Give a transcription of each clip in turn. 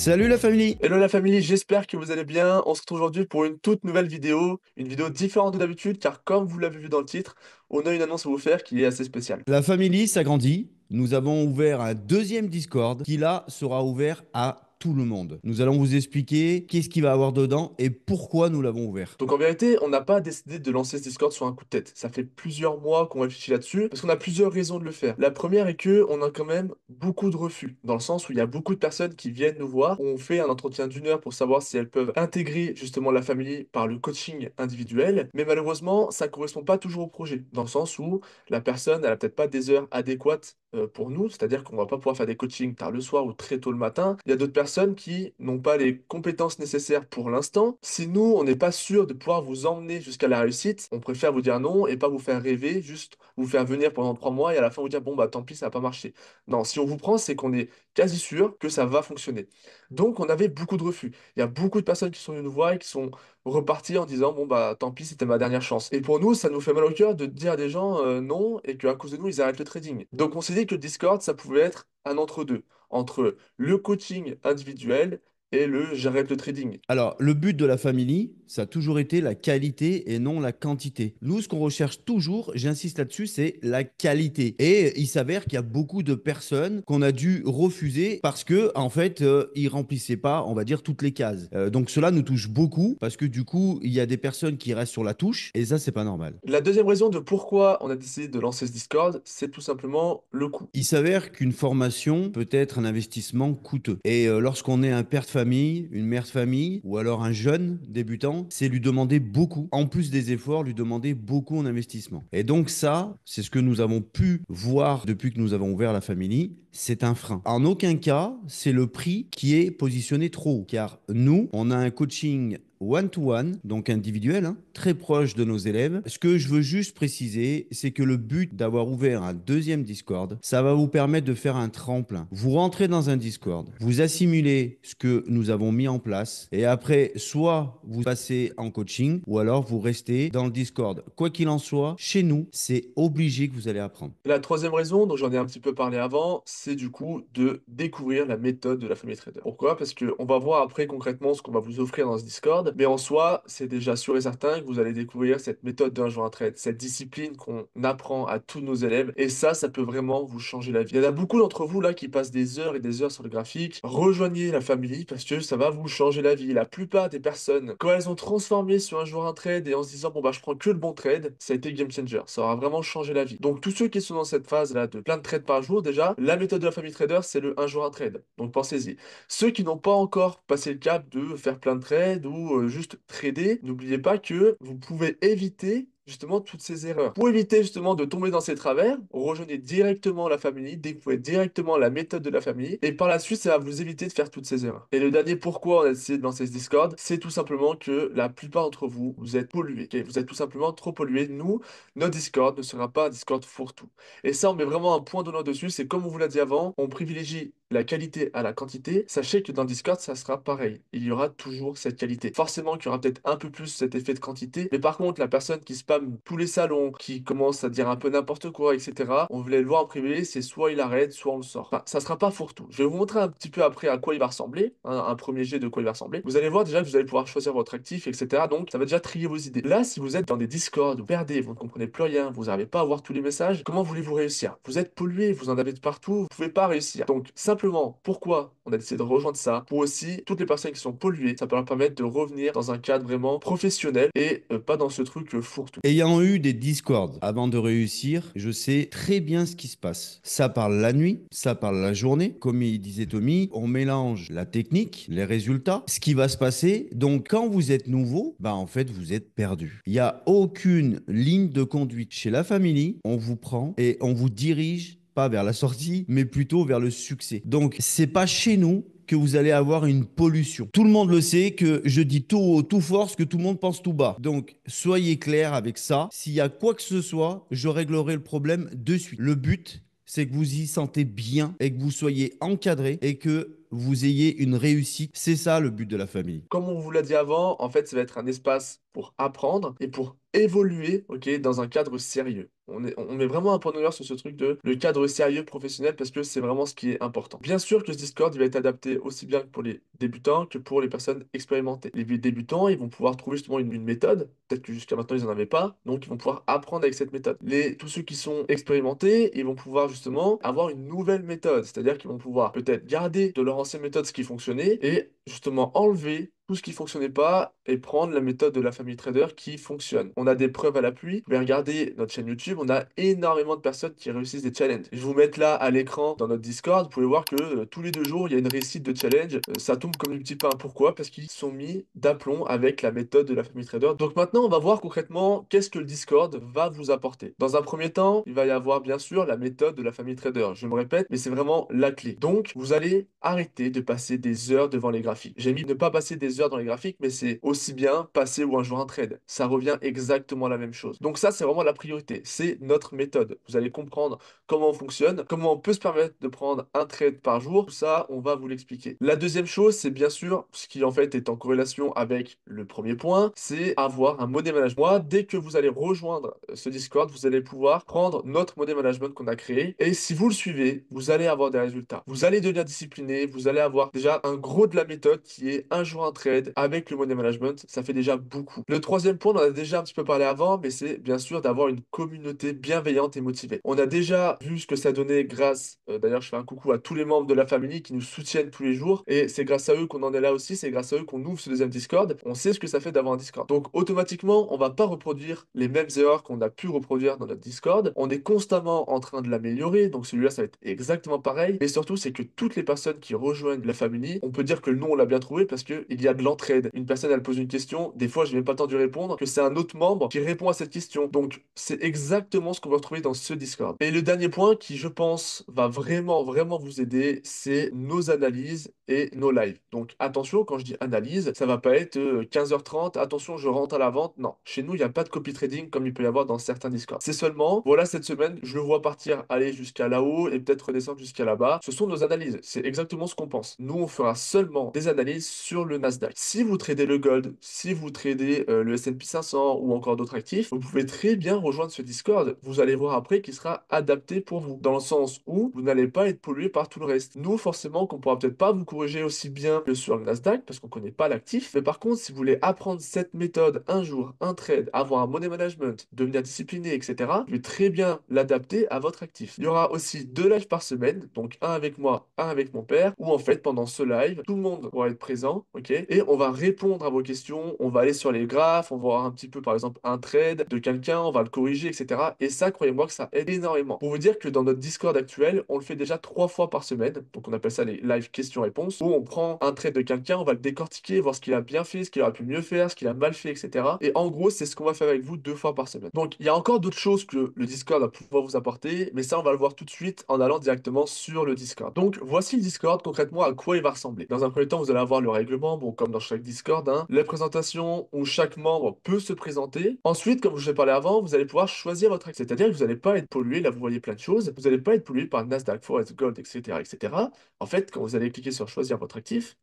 Salut la famille! Hello la famille, j'espère que vous allez bien. On se retrouve aujourd'hui pour une toute nouvelle vidéo, une vidéo différente de d'habitude, car comme vous l'avez vu dans le titre, on a une annonce à vous faire qui est assez spéciale. La famille s'agrandit. Nous avons ouvert un deuxième Discord qui là sera ouvert à tout le monde. Nous allons vous expliquer qu'est-ce qu'il va y avoir dedans et pourquoi nous l'avons ouvert. Donc en vérité, on n'a pas décidé de lancer ce Discord sur un coup de tête. Ça fait plusieurs mois qu'on réfléchit là-dessus, parce qu'on a plusieurs raisons de le faire. La première est que on a quand même beaucoup de refus, dans le sens où il y a beaucoup de personnes qui viennent nous voir. On fait un entretien d'une heure pour savoir si elles peuvent intégrer justement la famille par le coaching individuel, mais malheureusement, ça correspond pas toujours au projet, dans le sens où la personne, elle a peut-être pas des heures adéquates pour nous, c'est-à-dire qu'on va pas pouvoir faire des coachings tard le soir ou très tôt le matin. Il y a d'autres personnes qui n'ont pas les compétences nécessaires pour l'instant. Si nous, on n'est pas sûr de pouvoir vous emmener jusqu'à la réussite, on préfère vous dire non et pas vous faire rêver, juste vous faire venir pendant 3 mois et à la fin vous dire bon bah tant pis, ça n'a pas marché. Non, si on vous prend, c'est qu'on est quasi sûr que ça va fonctionner. Donc on avait beaucoup de refus. Il y a beaucoup de personnes qui sont venues nous voir et qui sont reparties en disant bon bah tant pis, c'était ma dernière chance. Et pour nous, ça nous fait mal au cœur de dire à des gens non et qu'à cause de nous, ils arrêtent le trading. Donc on s'est dit que le Discord, ça pouvait être un entre-deux, entre le coaching individuel et le j'arrête le trading. Alors, le but de la famille, ça a toujours été la qualité et non la quantité. Nous, ce qu'on recherche toujours, j'insiste là-dessus, c'est la qualité. Et il s'avère qu'il y a beaucoup de personnes qu'on a dû refuser parce que, en fait, ils remplissaient pas, on va dire, toutes les cases. Donc, cela nous touche beaucoup parce que du coup, il y a des personnes qui restent sur la touche et ça, c'est pas normal. La deuxième raison de pourquoi on a décidé de lancer ce Discord, c'est tout simplement le coût. Il s'avère qu'une formation peut être un investissement coûteux. Et lorsqu'on est un père de famille, une mère de famille, ou alors un jeune débutant, c'est lui demander beaucoup, en plus des efforts, lui demander beaucoup en investissement. Et donc ça, c'est ce que nous avons pu voir depuis que nous avons ouvert la famille, c'est un frein. En aucun cas, c'est le prix qui est positionné trop haut, car nous, on a un coaching one-to-one, donc individuel, hein, très proche de nos élèves. Ce que je veux juste préciser, c'est que le but d'avoir ouvert un deuxième Discord, ça va vous permettre de faire un tremplin. Vous rentrez dans un Discord, vous assimilez ce que nous avons mis en place, et après, soit vous passez en coaching, ou alors vous restez dans le Discord. Quoi qu'il en soit, chez nous, c'est obligé que vous allez apprendre. La troisième raison, dont j'en ai un petit peu parlé avant, c'est du coup de découvrir la méthode de la famille trader. Pourquoi? Parce que on va voir après concrètement ce qu'on va vous offrir dans ce Discord, mais en soi, c'est déjà sûr et certain que vous allez découvrir cette méthode d'un jour un trade, cette discipline qu'on apprend à tous nos élèves, et ça peut vraiment vous changer la vie. Il y en a beaucoup d'entre vous là qui passent des heures et des heures sur le graphique. Rejoignez la famille parce que ça va vous changer la vie. La plupart des personnes, quand elles ont transformé sur un jour un trade et en se disant bon bah je prends que le bon trade, ça a été game changer. Ça aura vraiment changé la vie. Donc tous ceux qui sont dans cette phase-là de plein de trades par jour, déjà, la méthode de la famille trader, c'est le un jour un trade. Donc pensez-y. Ceux qui n'ont pas encore passé le cap de faire plein de trades ou juste trader, n'oubliez pas que vous pouvez éviter justement toutes ces erreurs. Pour éviter justement de tomber dans ces travers, rejoignez directement la famille, découvrez directement la méthode de la famille, et par la suite, ça va vous éviter de faire toutes ces erreurs. Et le dernier pourquoi on a décidé de lancer ce Discord, c'est tout simplement que la plupart d'entre vous, vous êtes pollués. Ok, vous êtes tout simplement trop pollués. Nous, notre Discord ne sera pas un Discord fourre-tout. Et ça, on met vraiment un point d'honneur dessus. C'est comme on vous l'a dit avant, on privilégie la qualité à la quantité. Sachez que dans Discord, ça sera pareil. Il y aura toujours cette qualité. Forcément qu'il y aura peut-être un peu plus cet effet de quantité. Mais par contre, la personne qui spamme tous les salons, qui commence à dire un peu n'importe quoi, etc., on voulait le voir en privé, c'est soit il arrête, soit on le sort. Enfin, ça sera pas fourre-tout. Je vais vous montrer un petit peu après à quoi il va ressembler, hein, un premier jet de quoi il va ressembler. Vous allez voir déjà que vous allez pouvoir choisir votre actif, etc. Donc, ça va déjà trier vos idées. Là, si vous êtes dans des Discord, vous perdez, vous ne comprenez plus rien, vous n'arrivez pas à voir tous les messages, comment voulez-vous réussir? Vous êtes pollué, vous en avez de partout, vous pouvez pas réussir. Donc, simplement, pourquoi on a décidé de rejoindre ça? Pour aussi, toutes les personnes qui sont polluées, ça peut leur permettre de revenir dans un cadre vraiment professionnel et pas dans ce truc fourre-tout. Ayant eu des discords avant de réussir, je sais très bien ce qui se passe. Ça parle la nuit, ça parle la journée. Comme il disait Tommy, on mélange la technique, les résultats, ce qui va se passer. Donc, quand vous êtes nouveau, bah en fait, vous êtes perdu. Il n'y a aucune ligne de conduite chez la famille. On vous prend et on vous dirige pas vers la sortie, mais plutôt vers le succès. Donc, c'est pas chez nous que vous allez avoir une pollution. Tout le monde le sait que je dis tout haut, tout fort, ce que tout le monde pense tout bas. Donc, soyez clair avec ça. S'il y a quoi que ce soit, je réglerai le problème de suite. Le but, c'est que vous y sentez bien et que vous soyez encadré et que vous ayez une réussite. C'est ça le but de la famille. Comme on vous l'a dit avant, en fait, ça va être un espace pour apprendre et pour évoluer, ok, dans un cadre sérieux. On met vraiment un point d'honneur sur ce truc de le cadre sérieux professionnel parce que c'est vraiment ce qui est important. Bien sûr que ce Discord, il va être adapté aussi bien pour les débutants que pour les personnes expérimentées. Les débutants, ils vont pouvoir trouver justement une méthode. Peut-être que jusqu'à maintenant, ils n'en avaient pas. Donc, ils vont pouvoir apprendre avec cette méthode. Tous ceux qui sont expérimentés, ils vont pouvoir justement avoir une nouvelle méthode. C'est-à-dire qu'ils vont pouvoir peut-être garder de leur ancienne méthode ce qui fonctionnait et justement enlever tout ce qui fonctionnait pas et prendre la méthode de la famille trader qui fonctionne. On a des preuves à l'appui. Vous pouvez regarder notre chaîne YouTube, on a énormément de personnes qui réussissent des challenges. Je vais vous mettre là à l'écran dans notre Discord, vous pouvez voir que tous les 2 jours, il y a une réussite de challenge. Ça tombe comme du petit pain. Pourquoi? Parce qu'ils sont mis d'aplomb avec la méthode de la famille trader. Donc maintenant, on va voir concrètement qu'est-ce que le Discord va vous apporter. Dans un premier temps, il va y avoir bien sûr la méthode de la famille trader. Je me répète, mais c'est vraiment la clé. Donc, vous allez arrêter de passer des heures devant les graphiques. J'ai mis ne pas passer des heures dans les graphiques, mais c'est aussi bien passer ou un jour un trade. Ça revient exactement la même chose. Donc ça, c'est vraiment la priorité. C'est notre méthode. Vous allez comprendre comment on fonctionne, comment on peut se permettre de prendre un trade par jour. Tout ça, on va vous l'expliquer. La deuxième chose, c'est bien sûr ce qui en fait est en corrélation avec le premier point, c'est avoir un money management. Moi, dès que vous allez rejoindre ce Discord, vous allez pouvoir prendre notre money management qu'on a créé. Et si vous le suivez, vous allez avoir des résultats. Vous allez devenir discipliné, vous allez avoir déjà un gros de la méthode qui est un jour un trade avec le money management. Ça fait déjà beaucoup. Le troisième point, on en a déjà un petit peu parlé avant, mais c'est bien sûr d'avoir une communauté bienveillante et motivée. On a déjà vu ce que ça donnait grâce, d'ailleurs je fais un coucou à tous les membres de la famille qui nous soutiennent tous les jours, et c'est grâce à eux qu'on en est là aussi, c'est grâce à eux qu'on ouvre ce deuxième Discord. On sait ce que ça fait d'avoir un Discord. Donc automatiquement, on va pas reproduire les mêmes erreurs qu'on a pu reproduire dans notre Discord. On est constamment en train de l'améliorer, donc celui-là ça va être exactement pareil, mais surtout c'est que toutes les personnes qui rejoignent la famille, on peut dire que le nom on l'a bien trouvé parce que il y a de l'entraide. Une personne elle pose une question, des fois je n'ai pas le temps de lui répondre, que c'est un autre membre qui répond à cette question. Donc c'est exactement ce qu'on va retrouver dans ce Discord. Et le dernier point qui je pense va vraiment vous aider, c'est nos analyses et nos lives. Donc attention, quand je dis analyse, ça va pas être 15h30, attention je rentre à la vente. Non, chez nous il n'y a pas de copy trading comme il peut y avoir dans certains Discords. C'est seulement, voilà, cette semaine je le vois partir, aller jusqu'à là-haut et peut-être redescendre jusqu'à là-bas. Ce sont nos analyses, c'est exactement ce qu'on pense. Nous on fera seulement des analyses sur le Nasdaq. Si vous tradez le gold, si vous tradez le S&P 500 ou encore d'autres actifs, vous pouvez très bien rejoindre ce Discord. Vous allez voir après qu'il sera adapté pour vous, dans le sens où vous n'allez pas être pollué par tout le reste. Nous, forcément, qu'on pourra peut-être pas vous corriger aussi bien que sur le Nasdaq, parce qu'on connaît pas l'actif. Mais par contre, si vous voulez apprendre cette méthode un jour, un trade, avoir un money management, devenir discipliné, etc., je vais très bien l'adapter à votre actif. Il y aura aussi 2 lives par semaine, donc un avec moi, un avec mon père, où en fait, pendant ce live, tout le monde pourra être présent, ok? Et on va répondre à vos questions, on va aller sur les graphes, on va voir un petit peu, par exemple, un trade de quelqu'un, on va le corriger, etc. Et ça, croyez-moi que ça aide énormément. Pour vous dire que dans notre Discord actuel, on le fait déjà 3 fois par semaine, donc on appelle ça les live questions-réponses, où on prend un trade de quelqu'un, on va le décortiquer, voir ce qu'il a bien fait, ce qu'il aurait pu mieux faire, ce qu'il a mal fait, etc. Et en gros, c'est ce qu'on va faire avec vous 2 fois par semaine. Donc il y a encore d'autres choses que le Discord va pouvoir vous apporter, mais ça, on va le voir tout de suite en allant directement sur le Discord. Donc voici le Discord, concrètement, à quoi il va ressembler. Dans un premier temps, vous allez avoir le règlement, bon, comme dans chaque Discord, hein, les présentations où chaque membre peut se présenter. Ensuite, comme je vous ai parlé avant, vous allez pouvoir choisir votre actif. C'est-à-dire que vous n'allez pas être pollué, là vous voyez plein de choses, vous n'allez pas être pollué par Nasdaq, Forex, Gold, etc., etc. En fait, quand vous allez cliquer sur choisir votre actif,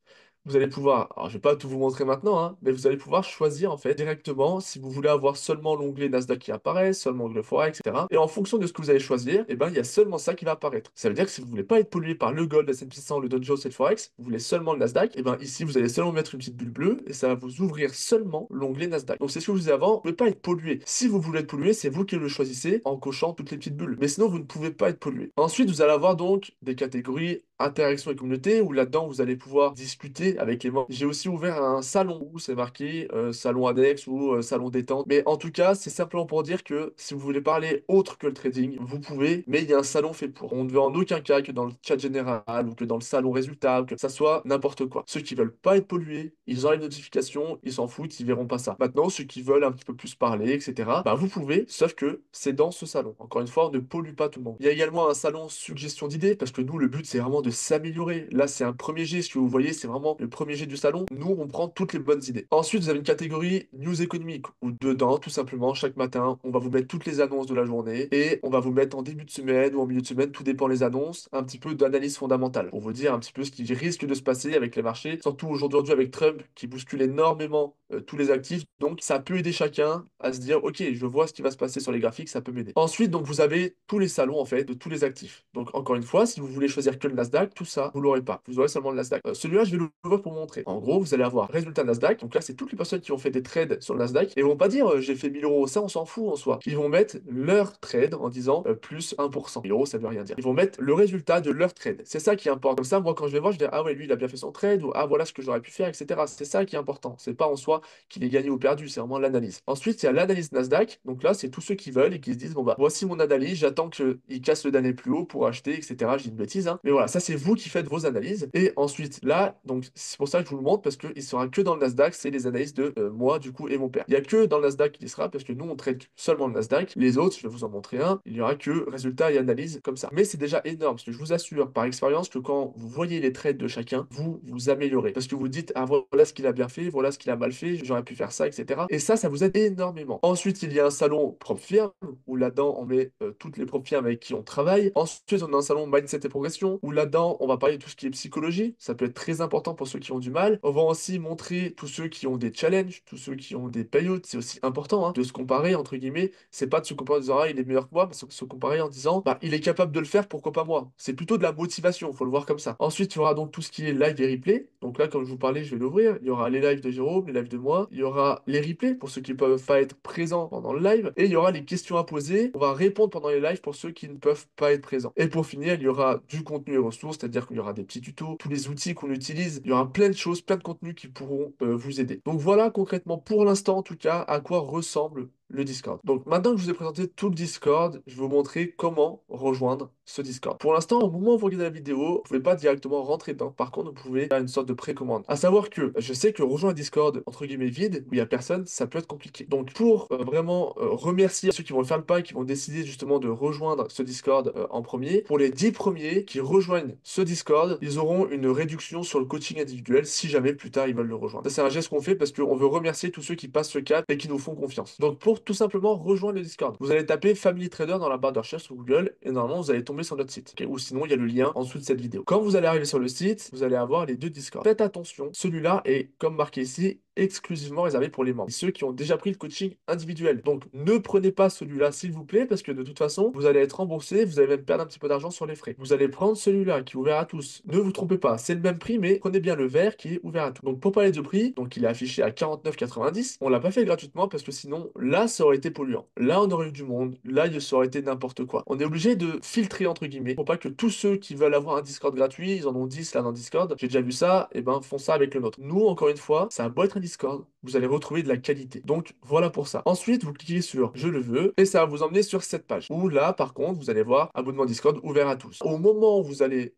vous allez pouvoir, alors je vais pas tout vous montrer maintenant, hein, mais vous allez pouvoir choisir en fait directement si vous voulez avoir seulement l'onglet Nasdaq qui apparaît, seulement l'onglet Forex, etc. Et en fonction de ce que vous allez choisir, et ben il y a seulement ça qui va apparaître. Ça veut dire que si vous voulez pas être pollué par le Gold, le S&P 500, le Dow Jones et le Forex, vous voulez seulement le Nasdaq, et ben ici vous allez seulement mettre une petite bulle bleue et ça va vous ouvrir seulement l'onglet Nasdaq. Donc c'est ce que je vous disais avant, vous ne pouvez pas être pollué. Si vous voulez être pollué, c'est vous qui le choisissez en cochant toutes les petites bulles. Mais sinon vous ne pouvez pas être pollué. Ensuite, vous allez avoir donc des catégories interaction et communauté où là-dedans vous allez pouvoir discuter avec les membres. J'ai aussi ouvert un salon où c'est marqué salon Adex ou salon détente. Mais en tout cas, c'est simplement pour dire que si vous voulez parler autre que le trading, vous pouvez, mais il y a un salon fait pour. On ne veut en aucun cas que dans le chat général ou que dans le salon résultat, ou que ça soit n'importe quoi. Ceux qui veulent pas être pollués, ils ont les notifications, ils s'en foutent, ils verront pas ça. Maintenant, ceux qui veulent un petit peu plus parler, etc., bah vous pouvez, sauf que c'est dans ce salon. Encore une fois, on ne pollue pas tout le monde. Il y a également un salon suggestion d'idées, parce que nous, le but, c'est vraiment de s'améliorer. Là, c'est un premier jet. Ce que vous voyez, c'est vraiment le premier jet du salon. Nous, on prend toutes les bonnes idées. Ensuite, vous avez une catégorie news économique où dedans, tout simplement, chaque matin, on va vous mettre toutes les annonces de la journée et on va vous mettre en début de semaine ou en milieu de semaine, tout dépend les annonces, un petit peu d'analyse fondamentale pour vous dire un petit peu ce qui risque de se passer avec les marchés, surtout aujourd'hui avec Trump qui bouscule énormément tous les actifs. Donc, ça peut aider chacun à se dire, OK, je vois ce qui va se passer sur les graphiques, ça peut m'aider. Ensuite, donc, vous avez tous les salons, en fait, de tous les actifs. Donc, encore une fois, si vous voulez choisir que le Nasdaq, tout ça, vous l'aurez pas. Vous aurez seulement le Nasdaq. Celui-là, je vais l'ouvrir pour vous montrer. En gros, vous allez avoir résultat Nasdaq. Donc là, c'est toutes les personnes qui ont fait des trades sur le Nasdaq et vont pas dire, j'ai fait 1000 euros. Ça, on s'en fout en soi. Ils vont mettre leur trade en disant plus 1%. 1000 euros, ça veut rien dire. Ils vont mettre le résultat de leur trade. C'est ça qui est important. Comme ça, moi, quand je vais voir, je vais dire, ah ouais, lui, il a bien fait son trade, ou ah, voilà ce que j'aurais pu faire, etc. C'est ça qui est important. C'est pas en soi qu'il est gagné ou perdu, c'est vraiment l'analyse. Ensuite, il y a l'analyse Nasdaq. Donc là, c'est tous ceux qui veulent et qui se disent, bon bah, voici mon analyse, j'attends qu'il casse le dernier plus haut pour acheter, etc. Je dis une bêtise, hein. Mais voilà, ça, c'est vous qui faites vos analyses. Et ensuite, là, donc, c'est pour ça que je vous le montre, parce qu'il sera que dans le Nasdaq, c'est les analyses de moi, du coup, et mon père. Il y a que dans le Nasdaq qu'il y sera, parce que nous, on traite seulement le Nasdaq. Les autres, je vais vous en montrer un, il y aura que résultats et analyses comme ça. Mais c'est déjà énorme, parce que je vous assure, par expérience, que quand vous voyez les trades de chacun, vous vous améliorez. Parce que vous dites, ah voilà ce qu'il a bien fait, voilà ce qu'il a mal fait, j'aurais pu faire ça, etc. Et ça vous aide énormément. Ensuite, il y a un salon propre firme, où là-dedans, on met toutes les propres firmes avec qui on travaille. Ensuite, on a un salon mindset et progression, où là-dedans, on va parler de tout ce qui est psychologie. Ça peut être très important pour ceux qui ont du mal. On va aussi montrer tous ceux qui ont des challenges, tous ceux qui ont des payouts. C'est aussi important hein, de se comparer, entre guillemets. C'est pas de se comparer en disant, ah, il est meilleur que moi, mais se comparer en disant, bah, il est capable de le faire, pourquoi pas moi? C'est plutôt de la motivation, faut le voir comme ça. Ensuite, il y aura donc tout ce qui est live et replay. Donc là, comme je vous parlais, je vais l'ouvrir. Il y aura les lives de Jérôme, les lives de moi. Il y aura les replays pour ceux qui peuvent pas être présents pendant le live. Et il y aura les questions à poser. On va répondre pendant les lives pour ceux qui ne peuvent pas être présents. Et pour finir, il y aura du contenu et ressources, c'est-à-dire qu'il y aura des petits tutos, tous les outils qu'on utilise. Il y aura plein de choses, plein de contenus qui pourront vous aider. Donc voilà concrètement, pour l'instant en tout cas, à quoi ressemble le Discord. Donc maintenant que je vous ai présenté tout le Discord, je vais vous montrer comment rejoindre ce Discord. Pour l'instant, au moment où vous regardez la vidéo, vous ne pouvez pas directement rentrer dedans. Par contre, vous pouvez faire une sorte de précommande. À savoir que je sais que rejoindre un Discord entre guillemets vide, où il n'y a personne, ça peut être compliqué. Donc pour vraiment remercier ceux qui vont le faire le pas et qui vont décider justement de rejoindre ce Discord en premier, pour les 10 premiers qui rejoignent ce Discord, ils auront une réduction sur le coaching individuel si jamais plus tard ils veulent le rejoindre. Ça, c'est un geste qu'on fait parce qu'on veut remercier tous ceux qui passent ce cap et qui nous font confiance. Donc pour tout simplement rejoindre le Discord, vous allez taper Family Trader dans la barre de recherche sur Google et normalement vous allez tomber sur notre site. Okay, ou sinon il y a le lien en dessous de cette vidéo. Quand vous allez arriver sur le site, vous allez avoir les deux Discord. Faites attention, celui-là est comme marqué ici exclusivement réservé pour les membres, ceux qui ont déjà pris le coaching individuel. Donc ne prenez pas celui-là s'il vous plaît parce que de toute façon vous allez être remboursé, vous allez même perdre un petit peu d'argent sur les frais. Vous allez prendre celui-là qui est ouvert à tous. Ne vous trompez pas, c'est le même prix mais prenez bien le vert qui est ouvert à tous. Donc pour parler de prix, donc il est affiché à 49,90. On l'a pas fait gratuitement parce que sinon là ça aurait été polluant. Là on aurait eu du monde, là ça aurait été n'importe quoi. On est obligé de filtrer entre guillemets pour pas que tous ceux qui veulent avoir un Discord gratuit, ils en ont 10 là dans Discord, j'ai déjà vu ça, et ben font ça avec le nôtre. Nous encore une fois, ça a beau être un Discord, vous allez retrouver de la qualité. Donc voilà pour ça. Ensuite, vous cliquez sur je le veux et ça va vous emmener sur cette page où là par contre, vous allez voir abonnement Discord ouvert à tous. Au moment où vous allez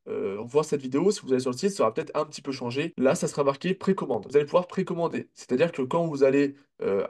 voir cette vidéo, si vous allez sur le site, ça aura peut-être un petit peu changé. Là, ça sera marqué précommande. Vous allez pouvoir précommander. C'est-à-dire que quand vous allez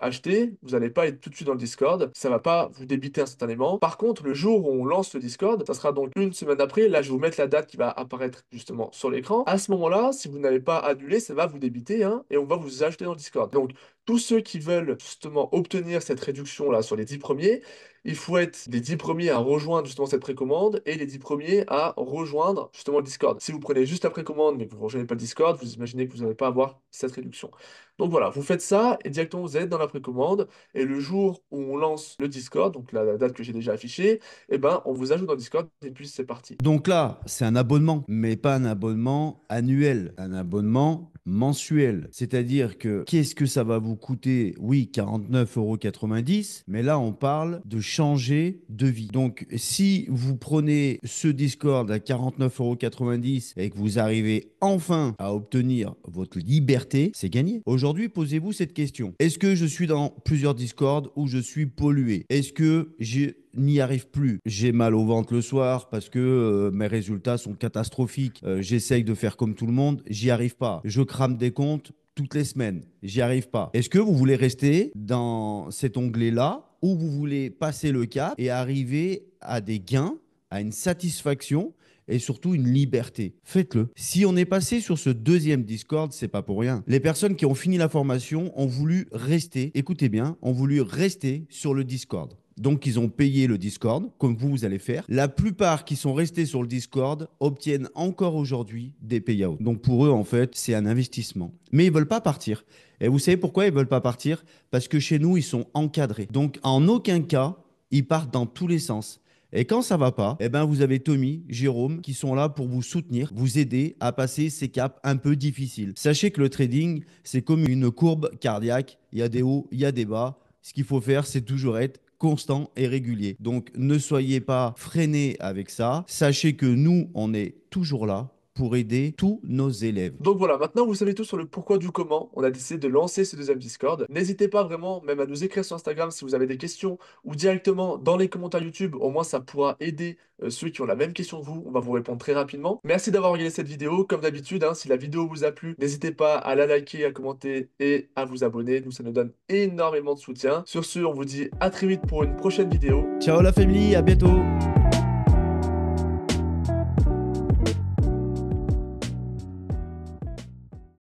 acheter, vous n'allez pas être tout de suite dans le Discord, ça va pas vous débiter instantanément. Par contre, le jour où on lance le Discord, ça sera donc une semaine après. Là, je vais vous mettre la date qui va apparaître justement sur l'écran. À ce moment-là, si vous n'avez pas annulé, ça va vous débiter hein, et on va vous ajouter dans le Discord. Donc, tous ceux qui veulent justement obtenir cette réduction là sur les 10 premiers, il faut être les 10 premiers à rejoindre justement cette précommande et les 10 premiers à rejoindre justement le Discord. Si vous prenez juste la précommande mais que vous ne rejoignez pas le Discord, vous imaginez que vous n'allez pas avoir cette réduction. Donc voilà, vous faites ça et directement vous êtes dans la précommande et le jour où on lance le Discord, donc la date que j'ai déjà affichée, eh ben on vous ajoute dans le Discord et puis c'est parti. Donc là, c'est un abonnement, mais pas un abonnement annuel, un abonnement mensuel. C'est-à-dire que qu'est-ce que ça va vous coûter? Oui, 49,90 €, mais là, on parle de changer de vie. Donc, si vous prenez ce Discord à 49,90 € et que vous arrivez enfin à obtenir votre liberté, c'est gagné. Aujourd'hui, posez-vous cette question. Est-ce que je suis dans plusieurs Discords où je suis pollué? Est-ce que j'ai n'y arrive plus. J'ai mal au ventre le soir parce que mes résultats sont catastrophiques. J'essaye de faire comme tout le monde, j'y arrive pas. Je crame des comptes toutes les semaines, j'y arrive pas. Est-ce que vous voulez rester dans cet onglet-là ou vous voulez passer le cap et arriver à des gains, à une satisfaction et surtout une liberté. Faites-le. Si on est passé sur ce deuxième Discord, c'est pas pour rien. Les personnes qui ont fini la formation ont voulu rester, écoutez bien, ont voulu rester sur le Discord. Donc, ils ont payé le Discord, comme vous allez faire. La plupart qui sont restés sur le Discord obtiennent encore aujourd'hui des payouts. Donc, pour eux, en fait, c'est un investissement. Mais ils ne veulent pas partir. Et vous savez pourquoi ils ne veulent pas partir? Parce que chez nous, ils sont encadrés. Donc, en aucun cas, ils partent dans tous les sens. Et quand ça va pas, eh ben vous avez Tommy, Jérôme qui sont là pour vous soutenir, vous aider à passer ces caps un peu difficiles. Sachez que le trading, c'est comme une courbe cardiaque. Il y a des hauts, il y a des bas. Ce qu'il faut faire, c'est toujours être constant et régulier. Donc ne soyez pas freinés avec ça. Sachez que nous, on est toujours là pour aider tous nos élèves. Donc voilà, maintenant vous savez tout sur le pourquoi du comment. On a décidé de lancer ce deuxième Discord. N'hésitez pas vraiment même à nous écrire sur Instagram si vous avez des questions ou directement dans les commentaires YouTube. Au moins ça pourra aider ceux qui ont la même question que vous. On va vous répondre très rapidement. Merci d'avoir regardé cette vidéo. Comme d'habitude, hein, si la vidéo vous a plu, n'hésitez pas à la liker, à commenter et à vous abonner. Nous, ça nous donne énormément de soutien. Sur ce, on vous dit à très vite pour une prochaine vidéo. Ciao la famille, à bientôt.